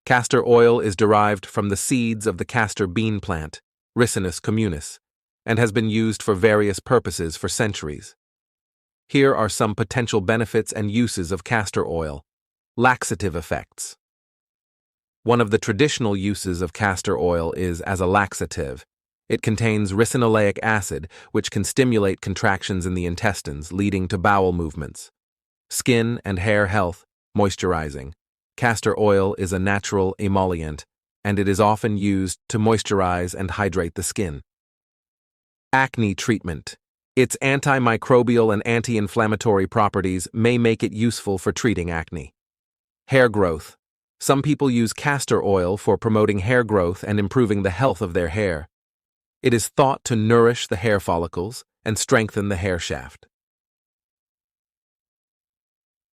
Castor oil is derived from the seeds of the castor bean plant, Ricinus communis, and has been used for various purposes for centuries. Here are some potential benefits and uses of castor oil. Laxative effects. One of the traditional uses of castor oil is as a laxative. It contains ricinoleic acid, which can stimulate contractions in the intestines, leading to bowel movements. Skin and hair health, moisturizing. Castor oil is a natural emollient, and it is often used to moisturize and hydrate the skin. Acne treatment. Its antimicrobial and anti-inflammatory properties may make it useful for treating acne. Hair growth. Some people use castor oil for promoting hair growth and improving the health of their hair. It is thought to nourish the hair follicles and strengthen the hair shaft.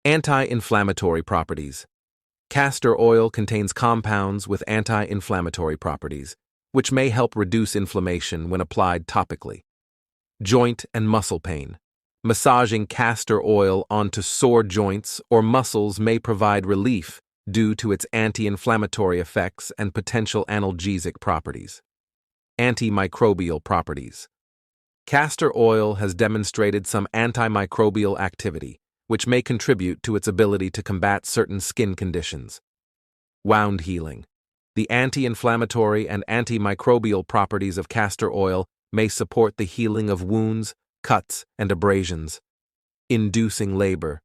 Anti-inflammatory properties. Castor oil contains compounds with anti-inflammatory properties, which may help reduce inflammation when applied topically. Joint and muscle pain. Massaging castor oil onto sore joints or muscles may provide relief due to its anti-inflammatory effects and potential analgesic properties. Antimicrobial properties. Castor oil has demonstrated some antimicrobial activity, which may contribute to its ability to combat certain skin conditions. Wound healing. The anti-inflammatory and antimicrobial properties of castor oil may support the healing of wounds, cuts, and abrasions. Inducing labor.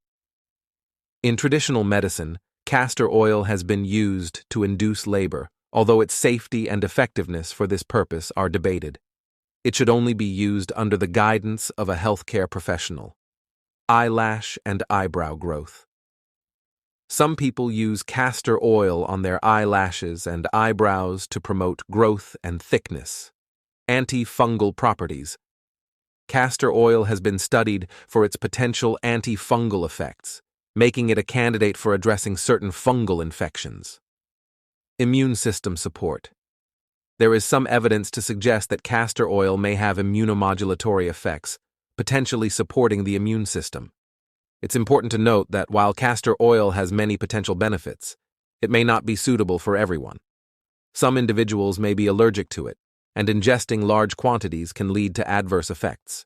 In traditional medicine, castor oil has been used to induce labor, although its safety and effectiveness for this purpose are debated. It should only be used under the guidance of a healthcare professional. Eyelash and eyebrow growth. Some people use castor oil on their eyelashes and eyebrows to promote growth and thickness. Antifungal properties. Castor oil has been studied for its potential antifungal effects, making it a candidate for addressing certain fungal infections. Immune system support. There is some evidence to suggest that castor oil may have immunomodulatory effects, potentially supporting the immune system. It's important to note that while castor oil has many potential benefits, it may not be suitable for everyone. Some individuals may be allergic to it, and ingesting large quantities can lead to adverse effects.